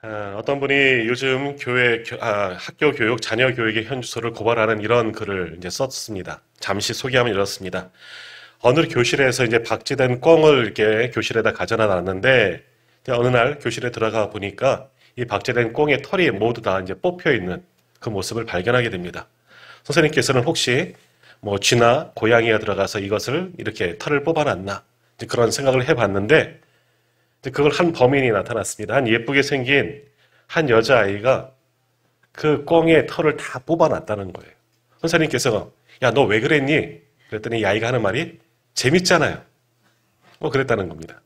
어떤 분이 요즘 학교 교육, 자녀 교육의 현주소를 고발하는 이런 글을 이제 썼습니다. 잠시 소개하면 이렇습니다. 어느 교실에서 이제 박제된 꽁을 이렇게 교실에다 가져다 놨는데, 어느 날 교실에 들어가 보니까 이 박제된 꽁의 털이 모두 다 이제 뽑혀 있는 그 모습을 발견하게 됩니다. 선생님께서는 혹시 뭐 쥐나 고양이가 들어가서 이것을 이렇게 털을 뽑아놨나? 이제 그런 생각을 해봤는데, 그걸 한 범인이 나타났습니다. 한 예쁘게 생긴 한 여자아이가 그 꽁의 털을 다 뽑아놨다는 거예요. 선생님께서 야, 너 왜 그랬니? 그랬더니 이 아이가 하는 말이 재밌잖아요. 뭐 그랬다는 겁니다.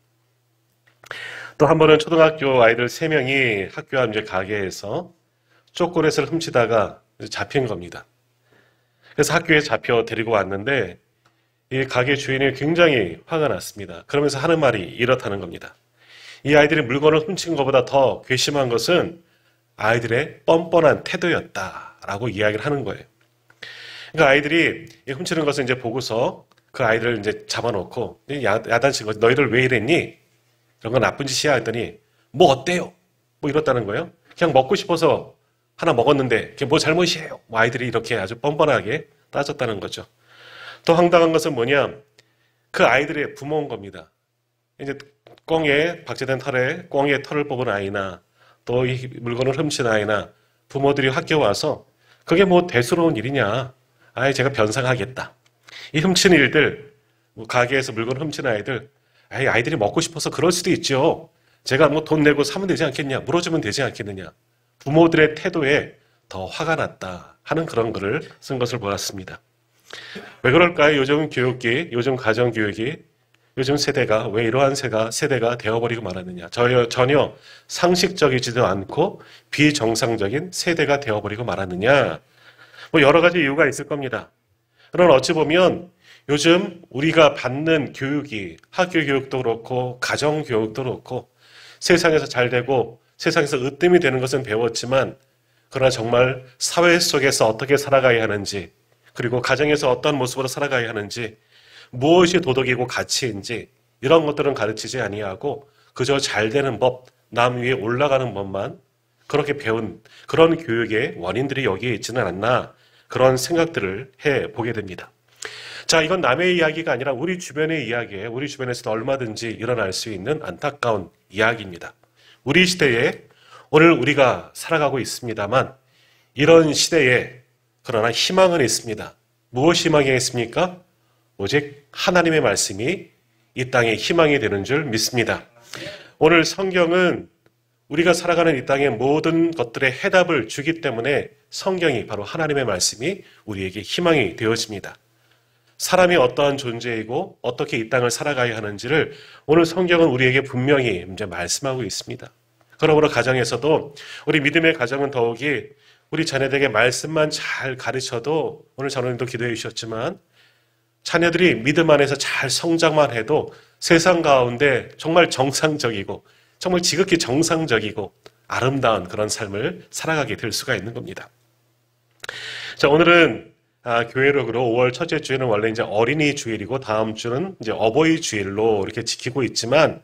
또 한 번은 초등학교 아이들 3명이 학교 앞 이제 가게에서 초콜릿을 훔치다가 잡힌 겁니다. 그래서 학교에 잡혀 데리고 왔는데 이 가게 주인이 굉장히 화가 났습니다. 그러면서 하는 말이 이렇다는 겁니다. 이 아이들이 물건을 훔친 것보다 더 괘씸한 것은 아이들의 뻔뻔한 태도였다라고 이야기를 하는 거예요. 그러니까 아이들이 훔치는 것을 이제 보고서 그 아이들을 이제 잡아놓고 야단친 거지. 너희들 왜 이랬니? 이런 거 나쁜 짓이야 했더니 뭐 어때요? 뭐 이렇다는 거예요. 그냥 먹고 싶어서 하나 먹었는데 그게 뭐 잘못이에요? 뭐 아이들이 이렇게 아주 뻔뻔하게 따졌다는 거죠. 또 황당한 것은 뭐냐? 그 아이들의 부모인 겁니다. 이제 꽁에 박제된 털에 꽁의 털을 뽑은 아이나 또 이 물건을 훔친 아이나 부모들이 학교 와서 그게 뭐 대수로운 일이냐? 아예 제가 변상하겠다. 이 훔친 일들, 뭐 가게에서 물건 훔친 아이들, 아이들이 먹고 싶어서 그럴 수도 있죠. 제가 뭐 돈 내고 사면 되지 않겠냐? 물어주면 되지 않겠느냐? 부모들의 태도에 더 화가 났다 하는 그런 글을 쓴 것을 보았습니다. 왜 그럴까요? 요즘 교육이, 요즘 가정교육이 요즘 세대가 왜 이러한 세대가 되어버리고 말았느냐. 전혀 상식적이지도 않고 비정상적인 세대가 되어버리고 말았느냐. 뭐 여러 가지 이유가 있을 겁니다. 그러나 어찌 보면 요즘 우리가 받는 교육이 학교 교육도 그렇고 가정 교육도 그렇고 세상에서 잘 되고 세상에서 으뜸이 되는 것은 배웠지만 그러나 정말 사회 속에서 어떻게 살아가야 하는지 그리고 가정에서 어떤 모습으로 살아가야 하는지 무엇이 도덕이고 가치인지 이런 것들은 가르치지 아니하고 그저 잘 되는 법, 남 위에 올라가는 법만 그렇게 배운 그런 교육의 원인들이 여기에 있지는 않나 그런 생각들을 해보게 됩니다. 자, 이건 남의 이야기가 아니라 우리 주변의 이야기에 우리 주변에서도 얼마든지 일어날 수 있는 안타까운 이야기입니다. 우리 시대에 오늘 우리가 살아가고 있습니다만 이런 시대에 그러나 희망은 있습니다. 무엇이 희망이 있습니까? 오직 하나님의 말씀이 이 땅의 희망이 되는 줄 믿습니다. 오늘 성경은 우리가 살아가는 이 땅의 모든 것들의 해답을 주기 때문에 성경이 바로 하나님의 말씀이 우리에게 희망이 되어집니다. 사람이 어떠한 존재이고 어떻게 이 땅을 살아가야 하는지를 오늘 성경은 우리에게 분명히 이제 말씀하고 있습니다. 그러므로 가정에서도 우리 믿음의 가정은 더욱이 우리 자녀들에게 말씀만 잘 가르쳐도 오늘 전원님도 기도해 주셨지만 자녀들이 믿음 안에서 잘 성장만 해도 세상 가운데 정말 정상적이고 정말 지극히 정상적이고 아름다운 그런 삶을 살아가게 될 수가 있는 겁니다. 자, 오늘은 교회력으로 5월 첫째 주에는 원래 이제 어린이 주일이고 다음 주는 이제 어버이 주일로 이렇게 지키고 있지만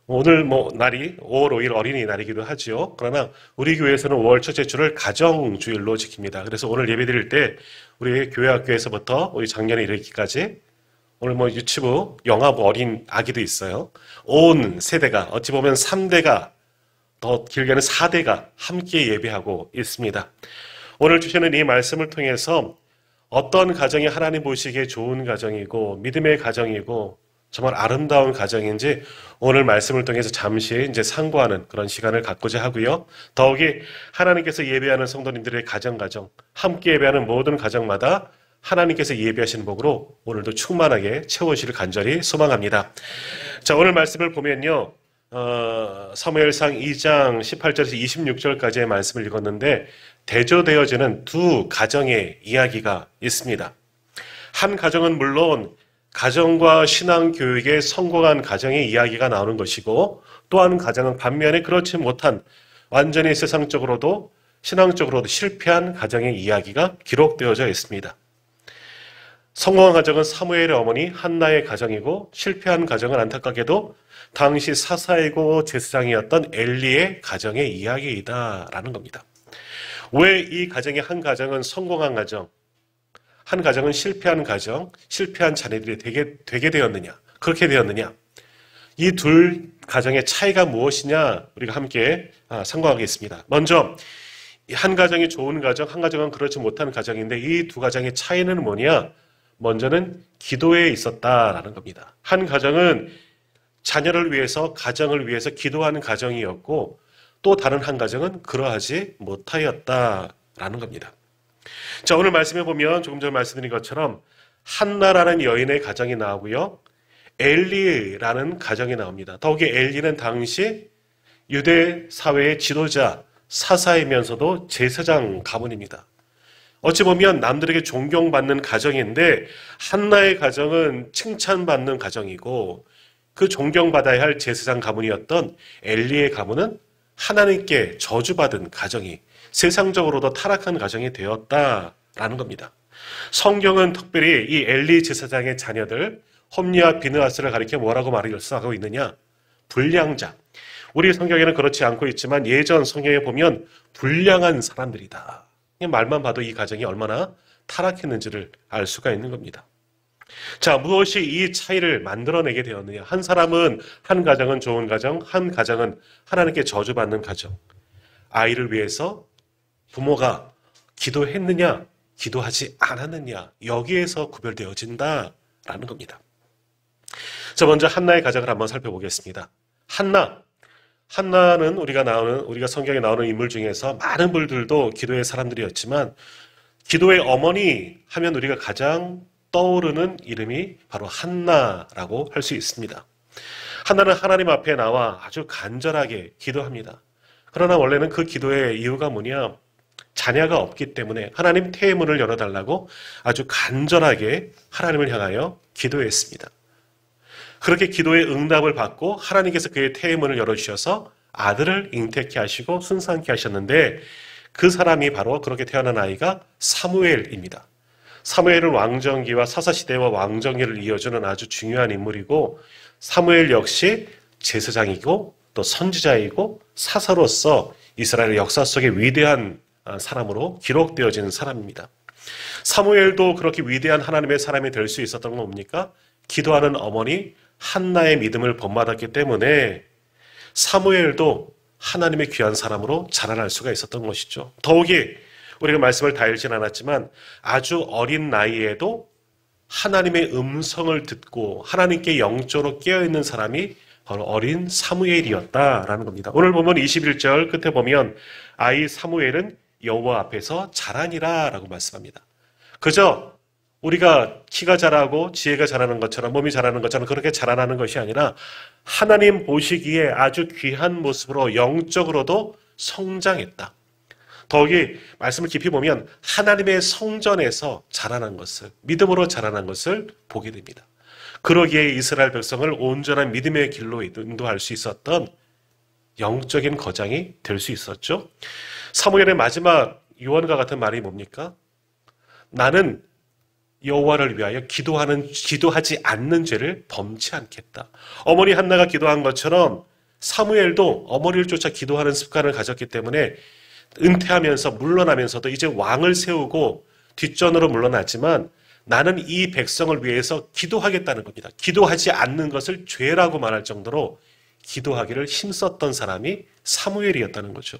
오늘 뭐 날이 5월 5일 어린이날이기도 하지요. 그러나 우리 교회에서는 5월 첫째 주를 가정주일로 지킵니다. 그래서 오늘 예배 드릴 때 우리 교회 학교에서부터 우리 작년에 이르기까지 오늘 뭐 유치부, 영아부 어린 아기도 있어요. 온 세대가 어찌 보면 3대가 더 길게는 4대가 함께 예배하고 있습니다. 오늘 주시는 이 말씀을 통해서 어떤 가정이 하나님 보시기에 좋은 가정이고 믿음의 가정이고 정말 아름다운 가정인지 오늘 말씀을 통해서 잠시 이제 상고하는 그런 시간을 갖고자 하고요. 더욱이 하나님께서 예배하는 성도님들의 가정, 함께 예배하는 모든 가정마다 하나님께서 예배하시는 복으로 오늘도 충만하게 채워주시를 간절히 소망합니다. 자, 오늘 말씀을 보면요. 사무엘상 2장 18절에서 26절까지의 말씀을 읽었는데 대조되어지는 두 가정의 이야기가 있습니다. 한 가정은 물론 가정과 신앙교육에 성공한 가정의 이야기가 나오는 것이고 또 한 가정은 반면에 그렇지 못한 완전히 세상적으로도 신앙적으로도 실패한 가정의 이야기가 기록되어져 있습니다. 성공한 가정은 사무엘의 어머니 한나의 가정이고 실패한 가정은 안타깝게도 당시 사사이고 제사장이었던 엘리의 가정의 이야기이다라는 겁니다. 왜 이 가정의 한 가정은 성공한 가정, 한 가정은 실패한 가정, 실패한 자녀들이 되게 되었느냐, 그렇게 되었느냐, 이 둘 가정의 차이가 무엇이냐 우리가 함께 상고하겠습니다. 먼저 한 가정이 좋은 가정, 한 가정은 그렇지 못한 가정인데 이 두 가정의 차이는 뭐냐? 먼저는 기도에 있었다라는 겁니다. 한 가정은 자녀를 위해서, 가정을 위해서 기도하는 가정이었고 또 다른 한 가정은 그러하지 못하였다라는 겁니다. 자, 오늘 말씀해 보면 조금 전에 말씀드린 것처럼 한나라는 여인의 가정이 나오고요. 엘리라는 가정이 나옵니다. 더욱이 엘리는 당시 유대 사회의 지도자, 사사이면서도 제사장 가문입니다. 어찌 보면 남들에게 존경받는 가정인데 한나의 가정은 칭찬받는 가정이고 그 존경받아야 할 제사장 가문이었던 엘리의 가문은 하나님께 저주받은 가정이 세상적으로도 타락한 가정이 되었다라는 겁니다. 성경은 특별히 이 엘리 제사장의 자녀들 홈리와 비느하스를 가리켜 뭐라고 말하고 있느냐? 불량자. 우리 성경에는 그렇지 않고 있지만 예전 성경에 보면 불량한 사람들이다. 말만 봐도 이 가정이 얼마나 타락했는지를 알 수가 있는 겁니다. 자, 무엇이 이 차이를 만들어내게 되었느냐? 한 사람은, 한 가정은 좋은 가정, 한 가정은 하나님께 저주받는 가정. 아이를 위해서 부모가 기도했느냐, 기도하지 않았느냐, 여기에서 구별되어진다라는 겁니다. 자, 먼저 한나의 가정을 한번 살펴보겠습니다. 한나는 우리가 성경에 나오는 인물 중에서 많은 분들도 기도의 사람들이었지만 기도의 어머니 하면 우리가 가장 떠오르는 이름이 바로 한나라고 할 수 있습니다. 한나는 하나님 앞에 나와 아주 간절하게 기도합니다. 그러나 원래는 그 기도의 이유가 뭐냐? 자녀가 없기 때문에 하나님 태문을 열어달라고 아주 간절하게 하나님을 향하여 기도했습니다. 그렇게 기도의 응답을 받고 하나님께서 그의 태문을 열어주셔서 아들을 잉태케 하시고 순산케 하셨는데 그 사람이 바로 그렇게 태어난 아이가 사무엘입니다. 사무엘은 왕정기와 사사시대와 왕정기를 이어주는 아주 중요한 인물이고 사무엘 역시 제사장이고 또 선지자이고 사사로서 이스라엘 역사 속에 위대한 사람으로 기록되어진 사람입니다. 사무엘도 그렇게 위대한 하나님의 사람이 될 수 있었던 건 뭡니까? 기도하는 어머니 한나의 믿음을 본받았기 때문에 사무엘도 하나님의 귀한 사람으로 자라날 수가 있었던 것이죠. 더욱이 우리가 말씀을 다 읽진 않았지만 아주 어린 나이에도 하나님의 음성을 듣고 하나님께 영적으로 깨어있는 사람이 바로 어린 사무엘이었다라는 겁니다. 오늘 보면 21절 끝에 보면 아이 사무엘은 여호와 앞에서 자라니라 라고 말씀합니다. 그저 우리가 키가 자라고 지혜가 자라는 것처럼 몸이 자라는 것처럼 그렇게 자라나는 것이 아니라 하나님 보시기에 아주 귀한 모습으로 영적으로도 성장했다. 더욱이 말씀을 깊이 보면 하나님의 성전에서 자라난 것을, 믿음으로 자라난 것을 보게 됩니다. 그러기에 이스라엘 백성을 온전한 믿음의 길로 인도할 수 있었던 영적인 거장이 될 수 있었죠. 사무엘의 마지막 유언과 같은 말이 뭡니까? 나는 여호와를 위하여 기도하지 않는 죄를 범치 않겠다. 어머니 한나가 기도한 것처럼 사무엘도 어머니를 쫓아 기도하는 습관을 가졌기 때문에 은퇴하면서 물러나면서도 이제 왕을 세우고 뒷전으로 물러났지만 나는 이 백성을 위해서 기도하겠다는 겁니다. 기도하지 않는 것을 죄라고 말할 정도로 기도하기를 힘썼던 사람이 사무엘이었다는 거죠.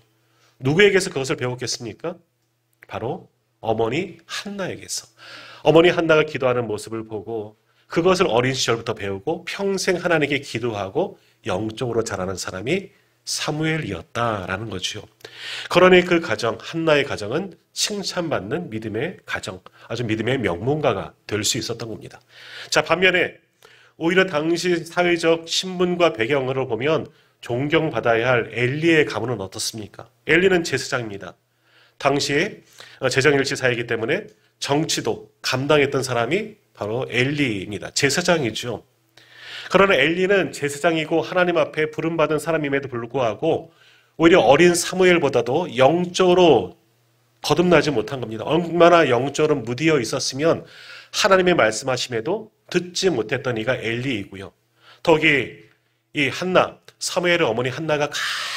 누구에게서 그것을 배웠겠습니까? 바로 어머니 한나에게서. 어머니 한나가 기도하는 모습을 보고 그것을 어린 시절부터 배우고 평생 하나님께 기도하고 영적으로 자라는 사람이 사무엘이었다라는 거죠. 그러니 그 가정, 한나의 가정은 칭찬받는 믿음의 가정, 아주 믿음의 명문가가 될 수 있었던 겁니다. 자, 반면에 오히려 당시 사회적 신분과 배경으로 보면 존경받아야 할 엘리의 가문은 어떻습니까? 엘리는 제사장입니다. 당시에 제정일치 사회이기 때문에 정치도 감당했던 사람이 바로 엘리입니다. 제사장이죠. 그러나 엘리는 제사장이고 하나님 앞에 부름받은 사람임에도 불구하고 오히려 어린 사무엘보다도 영적으로 거듭나지 못한 겁니다. 얼마나 영적으로 무디어 있었으면 하나님의 말씀하심에도 듣지 못했던 이가 엘리이고요. 더욱이 이 한나, 사무엘의 어머니 한나가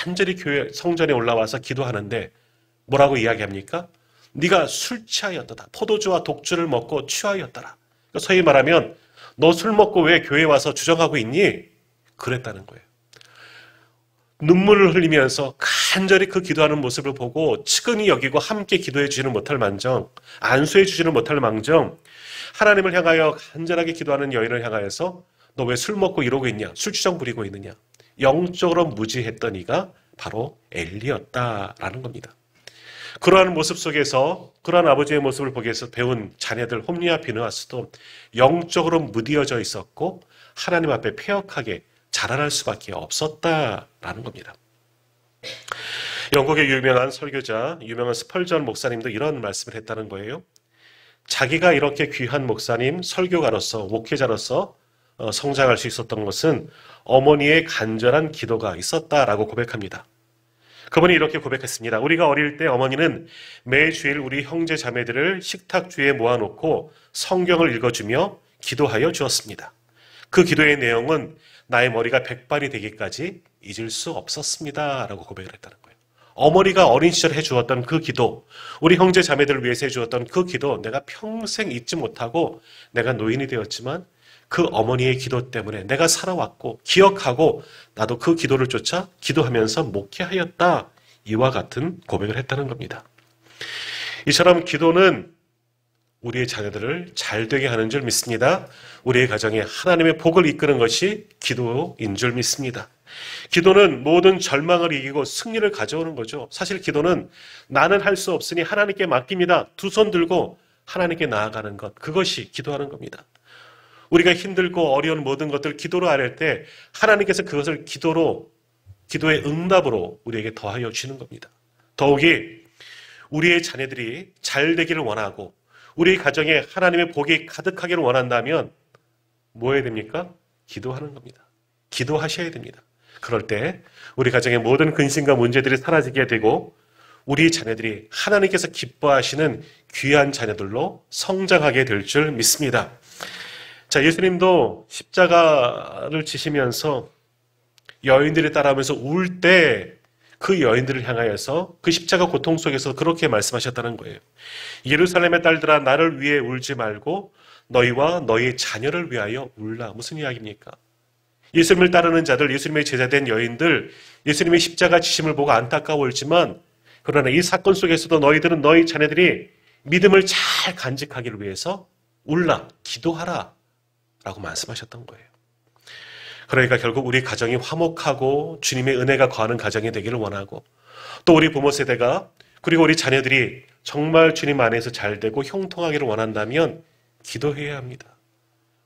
간절히 교회 성전에 올라와서 기도하는데 뭐라고 이야기합니까? 네가 술 취하였도다. 포도주와 독주를 먹고 취하였더라. 소위 말하면 너 술 먹고 왜 교회에 와서 주정하고 있니? 그랬다는 거예요. 눈물을 흘리면서 간절히 그 기도하는 모습을 보고 측은히 여기고 함께 기도해 주지는 못할 망정, 안수해 주지는 못할 망정, 하나님을 향하여 간절하게 기도하는 여인을 향하여서 너 왜 술 먹고 이러고 있냐? 술주정 부리고 있느냐? 영적으로 무지했던 이가 바로 엘리였다라는 겁니다. 그러한 모습 속에서 그러한 아버지의 모습을 보기 위해서 배운 자녀들 홈리와 비느하스도 영적으로 무디어져 있었고 하나님 앞에 패역하게 자라날 수밖에 없었다라는 겁니다. 영국의 유명한 설교자, 유명한 스펄전 목사님도 이런 말씀을 했다는 거예요. 자기가 이렇게 귀한 목사님, 설교가로서, 목회자로서 성장할 수 있었던 것은 어머니의 간절한 기도가 있었다라고 고백합니다. 그분이 이렇게 고백했습니다. 우리가 어릴 때 어머니는 매주일 우리 형제 자매들을 식탁 주위에 모아놓고 성경을 읽어주며 기도하여 주었습니다. 그 기도의 내용은 나의 머리가 백발이 되기까지 잊을 수 없었습니다. 라고 고백을 했다는 거예요. 어머니가 어린 시절 해주었던 그 기도, 우리 형제 자매들을 위해서 해주었던 그 기도, 내가 평생 잊지 못하고 내가 노인이 되었지만 그 어머니의 기도 때문에 내가 살아왔고 기억하고 나도 그 기도를 쫓아 기도하면서 목회하였다. 이와 같은 고백을 했다는 겁니다. 이처럼 기도는 우리의 자녀들을 잘되게 하는 줄 믿습니다. 우리의 가정에 하나님의 복을 이끄는 것이 기도인 줄 믿습니다. 기도는 모든 절망을 이기고 승리를 가져오는 거죠. 사실 기도는 나는 할 수 없으니 하나님께 맡깁니다. 두 손 들고 하나님께 나아가는 것, 그것이 기도하는 겁니다. 우리가 힘들고 어려운 모든 것들 기도로 아뢰 때 하나님께서 그것을 기도의 응답으로 우리에게 더하여 주시는 겁니다. 더욱이 우리의 자녀들이 잘 되기를 원하고 우리 가정에 하나님의 복이 가득하기를 원한다면 뭐 해야 됩니까? 기도하는 겁니다. 기도하셔야 됩니다. 그럴 때 우리 가정의 모든 근심과 문제들이 사라지게 되고 우리 자녀들이 하나님께서 기뻐하시는 귀한 자녀들로 성장하게 될 줄 믿습니다. 자, 예수님도 십자가를 지시면서 여인들이 따라오면서 울 때 그 여인들을 향하여서 그 십자가 고통 속에서 그렇게 말씀하셨다는 거예요. 예루살렘의 딸들아 나를 위해 울지 말고 너희와 너희 자녀를 위하여 울라. 무슨 이야기입니까? 예수님을 따르는 자들, 예수님의 제자된 여인들, 예수님의 십자가 지심을 보고 안타까워 울지만 그러나 이 사건 속에서도 너희들은 너희 자녀들이 믿음을 잘 간직하기를 위해서 울라, 기도하라 라고 말씀하셨던 거예요. 그러니까 결국 우리 가정이 화목하고 주님의 은혜가 거하는 가정이 되기를 원하고 또 우리 부모 세대가 그리고 우리 자녀들이 정말 주님 안에서 잘 되고 형통하기를 원한다면 기도해야 합니다.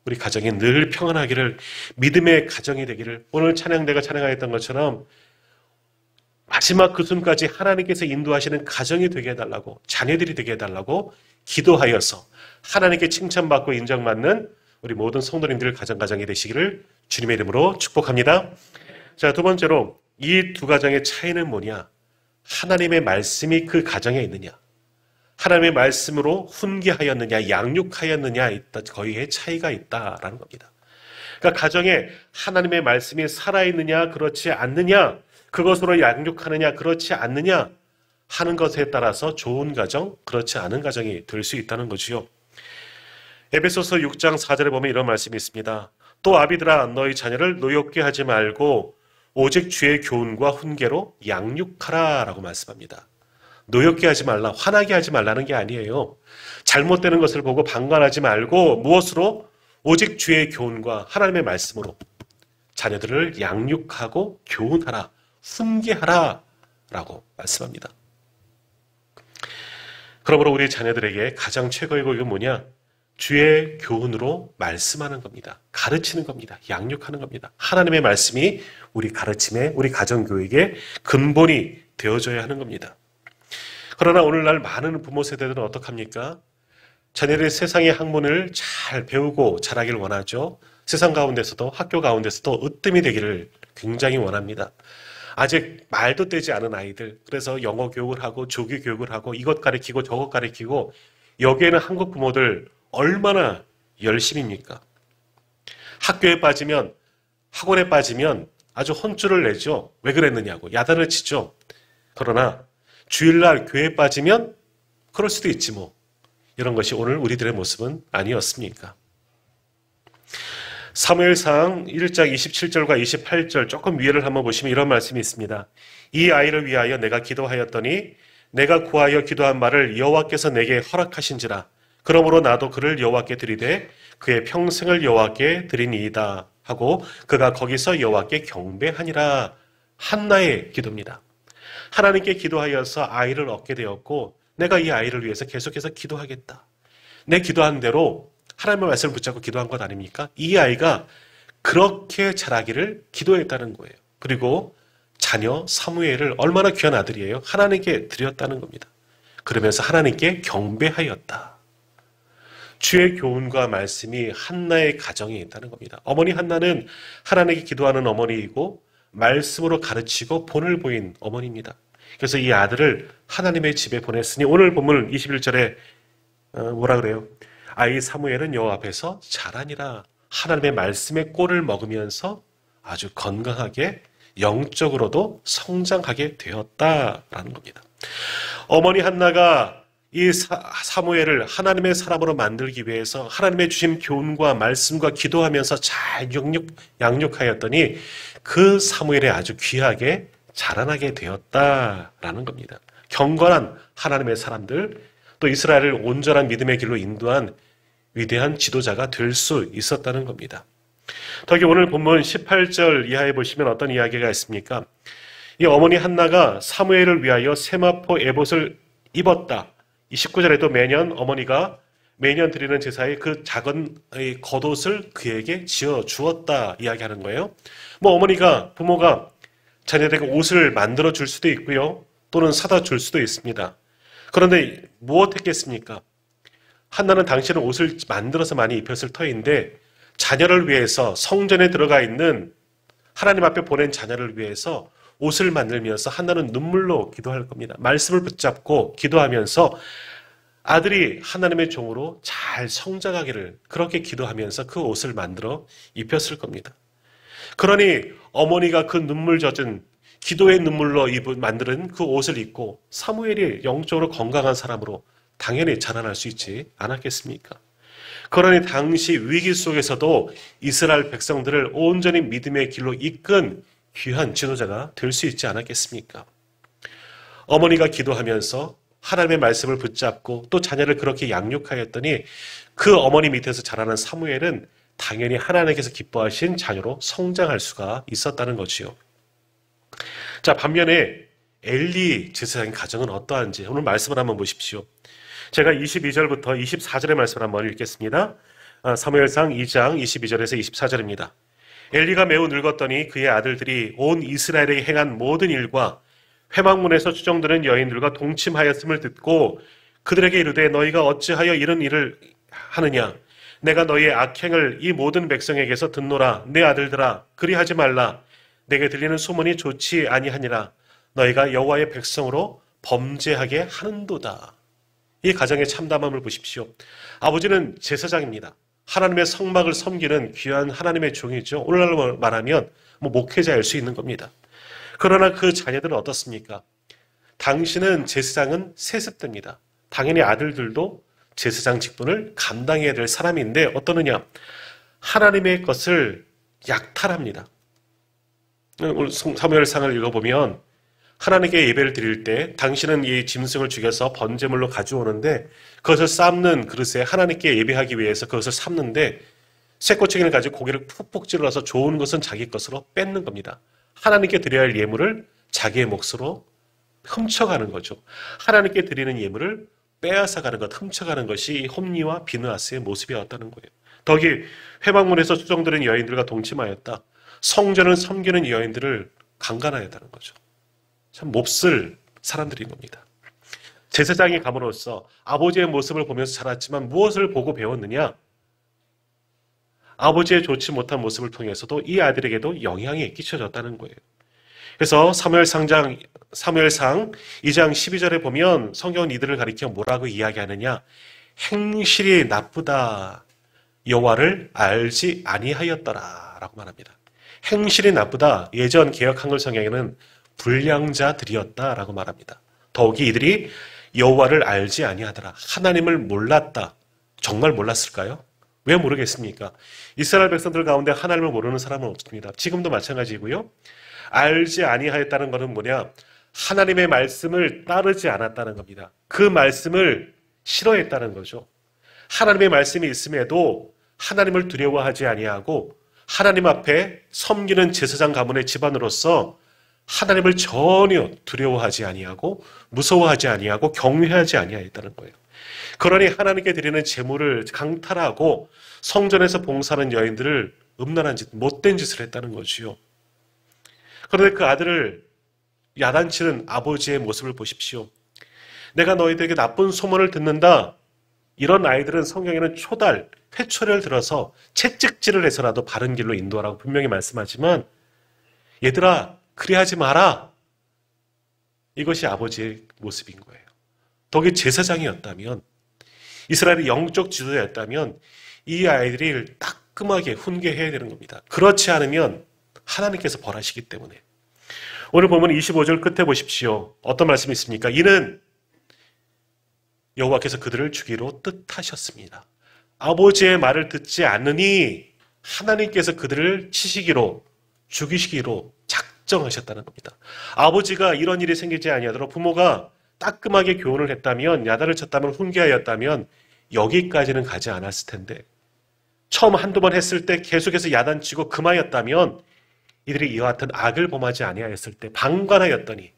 우리 가정이 늘 평안하기를, 믿음의 가정이 되기를, 오늘 찬양대가 찬양하였던 것처럼 마지막 그 순간까지 하나님께서 인도하시는 가정이 되게 해달라고, 자녀들이 되게 해달라고 기도하여서 하나님께 칭찬받고 인정받는 우리 모든 성도님들 가정이 되시기를 주님의 이름으로 축복합니다. 자, 두 번째로 이 두 가정의 차이는 뭐냐? 하나님의 말씀이 그 가정에 있느냐? 하나님의 말씀으로 훈계하였느냐, 양육하였느냐, 거기에 차이가 있다라는 겁니다. 그러니까 가정에 하나님의 말씀이 살아있느냐, 그렇지 않느냐, 그것으로 양육하느냐, 그렇지 않느냐 하는 것에 따라서 좋은 가정, 그렇지 않은 가정이 될 수 있다는 거지요. 에베소서 6장 4절에 보면 이런 말씀이 있습니다. 또 아비들아 너희 자녀를 노엽게 하지 말고 오직 주의 교훈과 훈계로 양육하라 라고 말씀합니다. 노엽게 하지 말라, 화나게 하지 말라는 게 아니에요. 잘못되는 것을 보고 방관하지 말고 무엇으로? 오직 주의 교훈과 하나님의 말씀으로 자녀들을 양육하고 교훈하라, 훈계하라 라고 말씀합니다. 그러므로 우리 자녀들에게 가장 최고의 교육은 뭐냐? 주의 교훈으로 말씀하는 겁니다. 가르치는 겁니다. 양육하는 겁니다. 하나님의 말씀이 우리 가르침에, 우리 가정교육의 근본이 되어줘야 하는 겁니다. 그러나 오늘날 많은 부모 세대들은 어떡합니까? 자녀들의 세상의 학문을 잘 배우고 자라길 원하죠. 세상 가운데서도 학교 가운데서도 으뜸이 되기를 굉장히 원합니다. 아직 말도 되지 않은 아이들, 그래서 영어 교육을 하고 조기 교육을 하고 이것 가르치고 저것 가르치고 여기에는 한국 부모들 얼마나 열심입니까? 학교에 빠지면, 학원에 빠지면 아주 혼쭐을 내죠. 왜 그랬느냐고 야단을 치죠. 그러나 주일날 교회에 빠지면 그럴 수도 있지 뭐. 이런 것이 오늘 우리들의 모습은 아니었습니까? 사무엘상 1장 27절과 28절 조금 위에를 한번 보시면 이런 말씀이 있습니다. 이 아이를 위하여 내가 기도하였더니 내가 구하여 기도한 말을 여호와께서 내게 허락하신지라. 그러므로 나도 그를 여호와께 드리되 그의 평생을 여호와께 드리니이다 하고 그가 거기서 여호와께 경배하니라. 한나의 기도입니다. 하나님께 기도하여서 아이를 얻게 되었고 내가 이 아이를 위해서 계속해서 기도하겠다. 내 기도한 대로 하나님의 말씀을 붙잡고 기도한 것 아닙니까? 이 아이가 그렇게 자라기를 기도했다는 거예요. 그리고 자녀 사무엘을 얼마나 귀한 아들이에요. 하나님께 드렸다는 겁니다. 그러면서 하나님께 경배하였다. 주의 교훈과 말씀이 한나의 가정에 있다는 겁니다. 어머니 한나는 하나님께 기도하는 어머니이고 말씀으로 가르치고 본을 보인 어머니입니다. 그래서 이 아들을 하나님의 집에 보냈으니 오늘 본문 21절에 뭐라 그래요? 아이 사무엘은 여호와 앞에서 자라니라. 하나님의 말씀의 꼴을 먹으면서 아주 건강하게 영적으로도 성장하게 되었다라는 겁니다. 어머니 한나가 이 사무엘을 하나님의 사람으로 만들기 위해서 하나님의 주신 교훈과 말씀과 기도하면서 잘 양육하였더니 그 사무엘이 아주 귀하게 자라나게 되었다라는 겁니다. 경건한 하나님의 사람들, 또 이스라엘을 온전한 믿음의 길로 인도한 위대한 지도자가 될 수 있었다는 겁니다. 더기 오늘 본문 18절 이하에 보시면 어떤 이야기가 있습니까? 이 어머니 한나가 사무엘을 위하여 세마포 에봇을 입었다. 이 19절에도 매년 어머니가 매년 드리는 제사에 그 작은 겉옷을 그에게 지어 주었다 이야기하는 거예요. 뭐 어머니가 부모가 자녀들에게 옷을 만들어 줄 수도 있고요. 또는 사다 줄 수도 있습니다. 그런데 무엇했겠습니까? 한나는 당시에는 옷을 만들어서 많이 입혔을 터인데 자녀를 위해서 성전에 들어가 있는 하나님 앞에 보낸 자녀를 위해서 옷을 만들면서 한나는 눈물로 기도할 겁니다. 말씀을 붙잡고 기도하면서 아들이 하나님의 종으로 잘 성장하기를 그렇게 기도하면서 그 옷을 만들어 입혔을 겁니다. 그러니 어머니가 그 눈물 젖은 기도의 눈물로 만드는 그 옷을 입고 사무엘이 영적으로 건강한 사람으로 당연히 자라날 수 있지 않았겠습니까? 그러니 당시 위기 속에서도 이스라엘 백성들을 온전히 믿음의 길로 이끈 귀한 지도자가 될 수 있지 않았겠습니까? 어머니가 기도하면서 하나님의 말씀을 붙잡고 또 자녀를 그렇게 양육하였더니 그 어머니 밑에서 자라는 사무엘은 당연히 하나님께서 기뻐하신 자녀로 성장할 수가 있었다는 거지요. 자, 반면에 엘리 제사장의 가정은 어떠한지 오늘 말씀을 한번 보십시오. 제가 22절부터 24절의 말씀을 한번 읽겠습니다. 사무엘상 2장 22절에서 24절입니다. 엘리가 매우 늙었더니 그의 아들들이 온 이스라엘에게 행한 모든 일과 회막문에서 추정되는 여인들과 동침하였음을 듣고 그들에게 이르되 너희가 어찌하여 이런 일을 하느냐? 내가 너희의 악행을 이 모든 백성에게서 듣노라. 내 아들들아 그리하지 말라. 내게 들리는 소문이 좋지 아니하니라. 너희가 여호와의 백성으로 범죄하게 하는도다. 이 가정의 참담함을 보십시오. 아버지는 제사장입니다. 하나님의 성막을 섬기는 귀한 하나님의 종이죠. 오늘날로 말하면 목회자일 수 있는 겁니다. 그러나 그 자녀들은 어떻습니까? 당신은 제사장은 세습됩니다. 당연히 아들들도 제사장 직분을 감당해야 될 사람인데 어떠느냐? 하나님의 것을 약탈합니다. 오늘 사무엘상을 읽어보면 하나님께 예배를 드릴 때 당신은 이 짐승을 죽여서 번제물로 가져오는데 그것을 삶는 그릇에 하나님께 예배하기 위해서 그것을 삶는데 쇠꼬챙이를 가지고 고기를 푹푹 찔러서 좋은 것은 자기 것으로 뺏는 겁니다. 하나님께 드려야 할 예물을 자기의 몫으로 훔쳐가는 거죠. 하나님께 드리는 예물을 빼앗아가는 것, 훔쳐가는 것이 홈니와 비느하스의 모습이었다는 거예요. 더기 회막문에서 추정되는 여인들과 동침하였다. 성전을 섬기는 여인들을 강간하였다는 거죠. 참 몹쓸 사람들인 겁니다. 제사장이 감으로써 아버지의 모습을 보면서 자랐지만 무엇을 보고 배웠느냐? 아버지의 좋지 못한 모습을 통해서도 이 아들에게도 영향이 끼쳐졌다는 거예요. 그래서 사무엘상 2장 12절에 보면 성경은 이들을 가리켜 뭐라고 이야기하느냐? 행실이 나쁘다. 여호와를 알지 아니하였더라 라고 말합니다. 행실이 나쁘다. 예전 개역 한글 성경에는 불량자들이었다라고 말합니다. 더욱이 이들이 여호와를 알지 아니하더라. 하나님을 몰랐다. 정말 몰랐을까요? 왜 모르겠습니까? 이스라엘 백성들 가운데 하나님을 모르는 사람은 없습니다. 지금도 마찬가지고요. 알지 아니하였다는 것은 뭐냐? 하나님의 말씀을 따르지 않았다는 겁니다. 그 말씀을 싫어했다는 거죠. 하나님의 말씀이 있음에도 하나님을 두려워하지 아니하고 하나님 앞에 섬기는 제사장 가문의 집안으로서 하나님을 전혀 두려워하지 아니하고 무서워하지 아니하고 경외하지 아니하였다는 거예요. 그러니 하나님께 드리는 제물을 강탈하고 성전에서 봉사하는 여인들을 음란한 짓, 못된 짓을 했다는 거지요. 그런데 그 아들을 야단치는 아버지의 모습을 보십시오. 내가 너희들에게 나쁜 소문을 듣는다. 이런 아이들은 성경에는 초달, 회초리를 들어서 채찍질을 해서라도 바른 길로 인도하라고 분명히 말씀하지만 얘들아 그리하지 마라. 이것이 아버지의 모습인 거예요. 더욱이 제사장이었다면 이스라엘의 영적 지도자였다면 이 아이들이 따끔하게 훈계해야 되는 겁니다. 그렇지 않으면 하나님께서 벌하시기 때문에. 오늘 보면 25절 끝에 보십시오. 어떤 말씀이 있습니까? 이는 여호와께서 그들을 죽이로 뜻하셨습니다. 아버지의 말을 듣지 않으니 하나님께서 그들을 치시기로 죽이시기로 작정하셨다는 겁니다. 아버지가 이런 일이 생기지 아니하도록 부모가 따끔하게 교훈을 했다면, 야단을 쳤다면, 훈계하였다면 여기까지는 가지 않았을 텐데 처음 한두 번 했을 때 계속해서 야단치고 금하였다면 이들이 이와 같은 악을 범하지 아니하였을 때 방관하였더니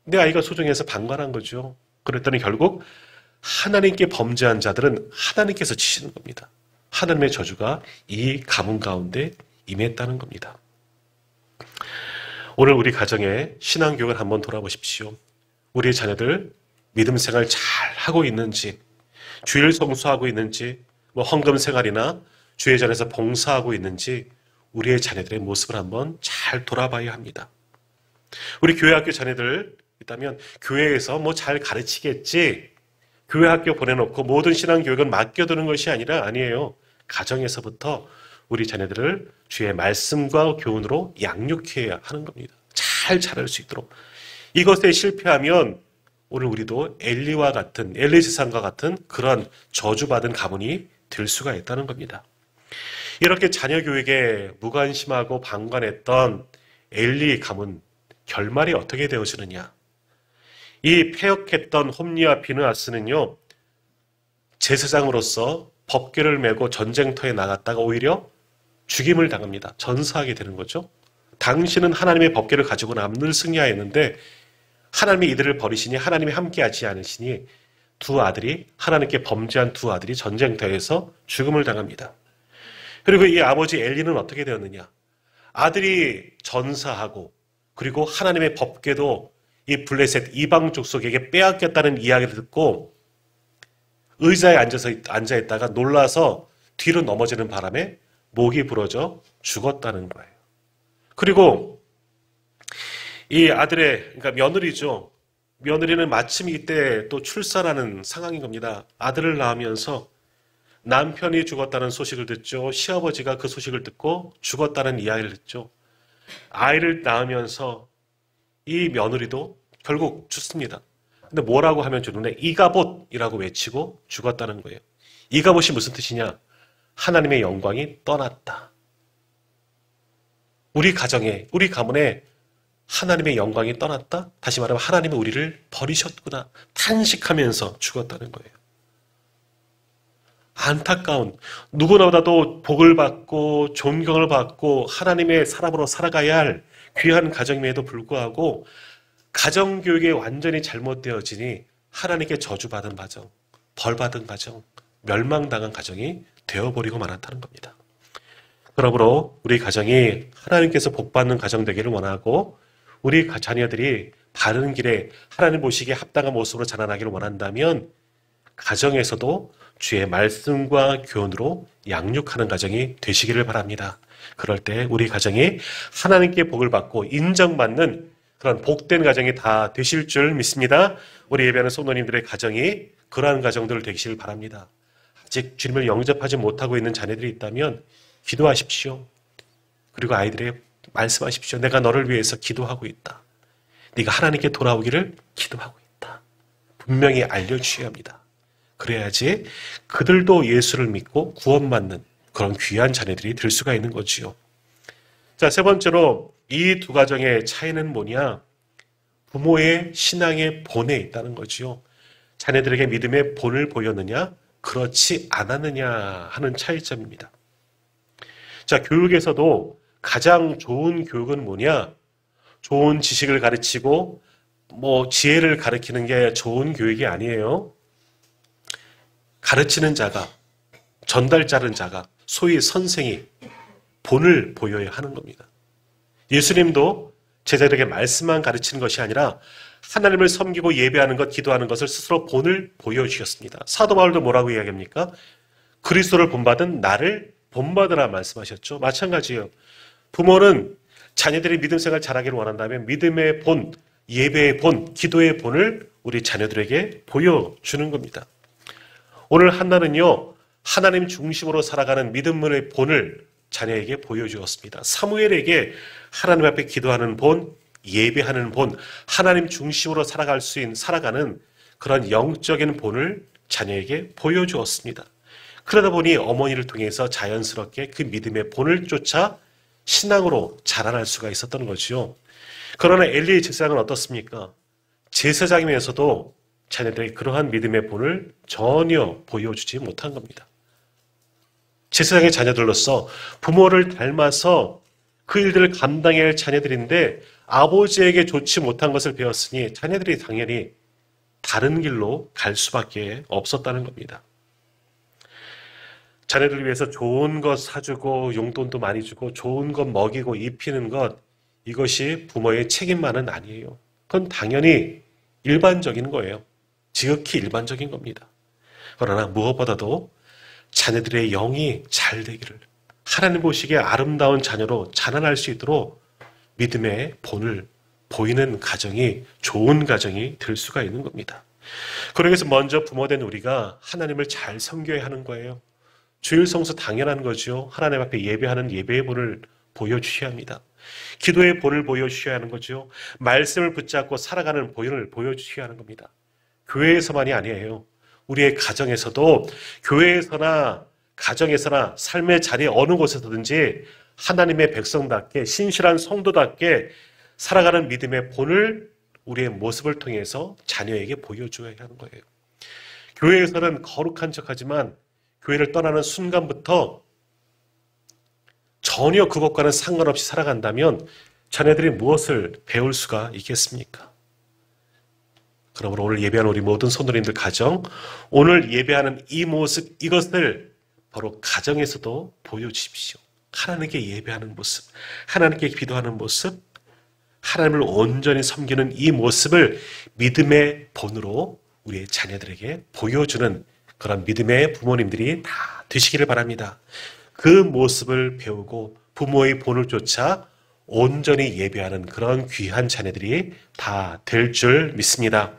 내 아이가 소중해서 방관한 거죠. 그랬더니 결국 하나님께 범죄한 자들은 하나님께서 치시는 겁니다. 하나님의 저주가 이 가문 가운데 임했다는 겁니다. 오늘 우리 가정의 신앙교육을 한번 돌아보십시오. 우리 자녀들 믿음 생활 잘 하고 있는지, 주일 성수하고 있는지, 헌금 생활이나 주회전에서 봉사하고 있는지 우리의 자녀들의 모습을 한번 잘 돌아봐야 합니다. 우리 교회 학교 자녀들 있다면 교회에서 잘 가르치겠지, 교회 학교 보내놓고 모든 신앙교육은 맡겨두는 것이 아니에요. 가정에서부터 우리 자녀들을 주의 말씀과 교훈으로 양육해야 하는 겁니다. 잘 자랄 수 있도록. 이것에 실패하면 오늘 우리도 엘리 제사장과 같은 그런 저주받은 가문이 될 수가 있다는 겁니다. 이렇게 자녀 교육에 무관심하고 방관했던 엘리 가문 결말이 어떻게 되어지느냐? 이 패역했던 홈리와 비느하스는요, 제사장으로서 법궤를 메고 전쟁터에 나갔다가 오히려 죽임을 당합니다. 전사하게 되는 거죠. 당신은 하나님의 법궤를 가지고 남을 승리하였는데 하나님이 이들을 버리시니 하나님이 함께하지 않으시니 하나님께 범죄한 두 아들이 전쟁터에서 죽음을 당합니다. 그리고 이 아버지 엘리는 어떻게 되었느냐? 아들이 전사하고 그리고 하나님의 법궤도 이 블레셋 이방 족속에게 빼앗겼다는 이야기를 듣고 의자에 앉아있다가 놀라서 뒤로 넘어지는 바람에 목이 부러져 죽었다는 거예요. 그리고 이 그러니까 며느리죠. 며느리는 마침 이때 또 출산하는 상황인 겁니다. 아들을 낳으면서 남편이 죽었다는 소식을 듣죠. 시아버지가 그 소식을 듣고 죽었다는 이야기를 듣죠. 아이를 낳으면서 이 며느리도 결국 죽습니다. 근데 뭐라고 하면 죽는데 이가봇이라고 외치고 죽었다는 거예요. 이가봇이 무슨 뜻이냐? 하나님의 영광이 떠났다. 우리 가정에, 우리 가문에 하나님의 영광이 떠났다? 다시 말하면 하나님은 우리를 버리셨구나. 탄식하면서 죽었다는 거예요. 안타까운, 누구나보다도 복을 받고 존경을 받고 하나님의 사람으로 살아가야 할 귀한 가정임에도 불구하고 가정교육이 완전히 잘못되어지니 하나님께 저주받은 가정, 벌받은 가정, 멸망당한 가정이 되어버리고 말았다는 겁니다. 그러므로 우리 가정이 하나님께서 복받는 가정 되기를 원하고 우리 자녀들이 바른 길에 하나님 보시기에 합당한 모습으로 자라나기를 원한다면 가정에서도 주의 말씀과 교훈으로 양육하는 가정이 되시기를 바랍니다. 그럴 때 우리 가정이 하나님께 복을 받고 인정받는 그런 복된 가정이 다 되실 줄 믿습니다. 우리 예배하는 성도님들의 가정이 그러한 가정들 되시길 바랍니다. 아직 주님을 영접하지 못하고 있는 자녀들이 있다면 기도하십시오. 그리고 아이들에게 말씀하십시오. 내가 너를 위해서 기도하고 있다. 네가 하나님께 돌아오기를 기도하고 있다. 분명히 알려주셔야 합니다. 그래야지 그들도 예수를 믿고 구원받는 그런 귀한 자녀들이 될 수가 있는 거지요. 자, 세 번째로 이 두 가정의 차이는 뭐냐? 부모의 신앙의 본에 있다는 거지요. 자녀들에게 믿음의 본을 보였느냐, 그렇지 않았느냐 하는 차이점입니다. 자, 교육에서도 가장 좋은 교육은 뭐냐? 좋은 지식을 가르치고 지혜를 가르치는 게 좋은 교육이 아니에요. 가르치는 자가, 전달자는 자가, 소위 선생이 본을 보여야 하는 겁니다. 예수님도 제자들에게 말씀만 가르치는 것이 아니라 하나님을 섬기고 예배하는 것, 기도하는 것을 스스로 본을 보여주셨습니다. 사도 바울도 뭐라고 이야기합니까? 그리스도를 본받은 나를 본받으라 말씀하셨죠. 마찬가지예요. 부모는 자녀들이 믿음 생활 잘하기를 원한다면 믿음의 본, 예배의 본, 기도의 본을 우리 자녀들에게 보여주는 겁니다. 오늘 한나는요, 하나님 중심으로 살아가는 믿음의 본을 자녀에게 보여주었습니다. 사무엘에게 하나님 앞에 기도하는 본, 예배하는 본, 하나님 중심으로 살아가는 그런 영적인 본을 자녀에게 보여주었습니다. 그러다 보니 어머니를 통해서 자연스럽게 그 믿음의 본을 쫓아 신앙으로 자라날 수가 있었던 거죠. 그러나 엘리의 제사장은 어떻습니까? 제사장이면서도 자녀들에게 그러한 믿음의 본을 전혀 보여주지 못한 겁니다. 제사장의 자녀들로서 부모를 닮아서 그 일들을 감당해야 할 자녀들인데 아버지에게 좋지 못한 것을 배웠으니 자녀들이 당연히 다른 길로 갈 수밖에 없었다는 겁니다. 자녀들을 위해서 좋은 것 사주고 용돈도 많이 주고 좋은 것 먹이고 입히는 것, 이것이 부모의 책임만은 아니에요. 그건 당연히 일반적인 거예요. 지극히 일반적인 겁니다. 그러나 무엇보다도 자녀들의 영이 잘 되기를, 하나님 보시기에 아름다운 자녀로 자라날 수 있도록 믿음의 본을 보이는 가정이 좋은 가정이 될 수가 있는 겁니다. 그러기 위해서 먼저 부모된 우리가 하나님을 잘 섬겨야 하는 거예요. 주일 성수 당연한 거죠. 하나님 앞에 예배하는 예배의 본을 보여주셔야 합니다. 기도의 본을 보여주셔야 하는 거죠. 말씀을 붙잡고 살아가는 본을 보여주셔야 하는 겁니다. 교회에서만이 아니에요. 우리의 가정에서도, 교회에서나 가정에서나 삶의 자리 어느 곳에서든지 하나님의 백성답게, 신실한 성도답게 살아가는 믿음의 본을 우리의 모습을 통해서 자녀에게 보여줘야 하는 거예요. 교회에서는 거룩한 척하지만 교회를 떠나는 순간부터 전혀 그것과는 상관없이 살아간다면 자녀들이 무엇을 배울 수가 있겠습니까? 그러므로 오늘 예배하는 우리 모든 성도님들 가정, 오늘 예배하는 이 모습, 이것을 바로 가정에서도 보여주십시오. 하나님께 예배하는 모습, 하나님께 기도하는 모습, 하나님을 온전히 섬기는 이 모습을 믿음의 본으로 우리의 자녀들에게 보여주는 그런 믿음의 부모님들이 다 되시기를 바랍니다. 그 모습을 배우고 부모의 본을 쫓아 온전히 예배하는 그런 귀한 자녀들이 다 될 줄 믿습니다.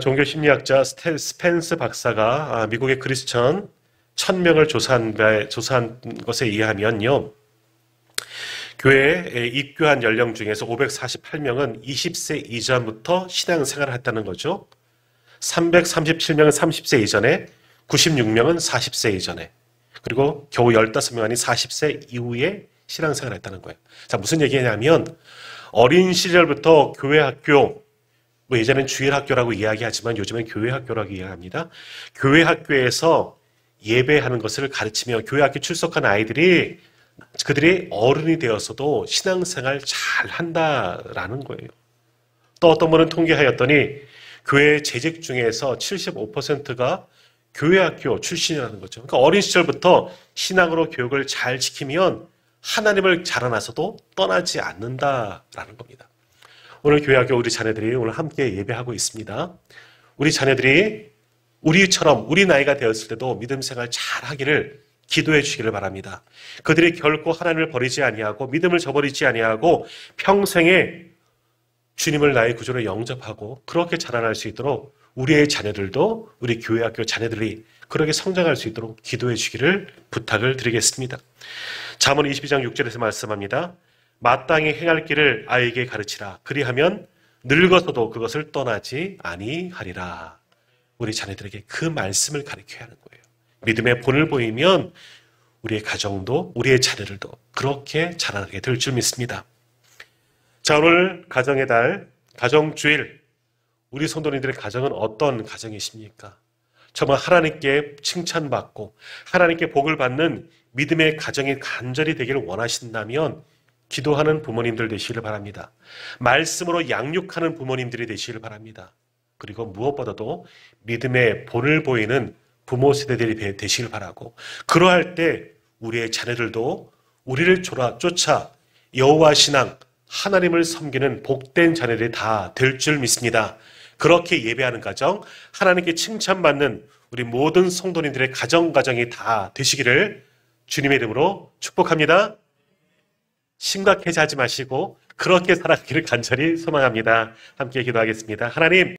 종교 심리학자 스펜스 박사가 미국의 크리스천 1000명을 조사한 것에 의하면요, 교회에 입교한 연령 중에서 548명은 20세 이전부터 신앙생활을 했다는 거죠. 337명은 30세 이전에, 96명은 40세 이전에, 그리고 겨우 15명이 40세 이후에 신앙생활을 했다는 거예요. 자, 무슨 얘기냐면 어린 시절부터 교회 학교, 예전엔 주일 학교라고 이야기하지만 요즘엔 교회 학교라고 이야기합니다. 교회 학교에서 예배하는 것을 가르치며 교회 학교 출석한 아이들이 그들이 어른이 되어서도 신앙생활 잘 한다라는 거예요. 또 어떤 분은 통계하였더니 교회 재직 중에서 75%가 교회 학교 출신이라는 거죠. 그러니까 어린 시절부터 신앙으로 교육을 잘 지키면 하나님을 자라나서도 떠나지 않는다라는 겁니다. 오늘 교회 학교 우리 자녀들이 오늘 함께 예배하고 있습니다. 우리 자녀들이 우리처럼 우리 나이가 되었을 때도 믿음 생활 잘 하기를 기도해 주시기를 바랍니다. 그들이 결코 하나님을 버리지 아니하고 믿음을 저버리지 아니하고 평생에 주님을 나의 구주로 영접하고 그렇게 자라날 수 있도록 우리의 자녀들도 우리 교회 학교 자녀들이 그렇게 성장할 수 있도록 기도해 주기를 부탁을 드리겠습니다. 잠언 22장 6절에서 말씀합니다. 마땅히 행할 길을 아이에게 가르치라. 그리하면 늙어서도 그것을 떠나지 아니하리라. 우리 자녀들에게 그 말씀을 가르쳐야 하는 거예요. 믿음의 본을 보이면 우리의 가정도 우리의 자녀들도 그렇게 자라나게 될 줄 믿습니다. 자, 오늘 가정의 달, 가정주일, 우리 성도님들의 가정은 어떤 가정이십니까? 정말 하나님께 칭찬받고 하나님께 복을 받는 믿음의 가정이 간절히 되기를 원하신다면 기도하는 부모님들 되시기를 바랍니다. 말씀으로 양육하는 부모님들이 되시기를 바랍니다. 그리고 무엇보다도 믿음의 본을 보이는 부모 세대들이 되시길 바라고, 그러할 때 우리의 자녀들도 우리를 쫓아 여호와 신앙, 하나님을 섬기는 복된 자녀들이 다 될 줄 믿습니다. 그렇게 예배하는 가정, 하나님께 칭찬받는 우리 모든 성도님들의 가정이 다 되시기를 주님의 이름으로 축복합니다. 심각해지 하지 마시고 그렇게 살아가기를 간절히 소망합니다. 함께 기도하겠습니다. 하나님,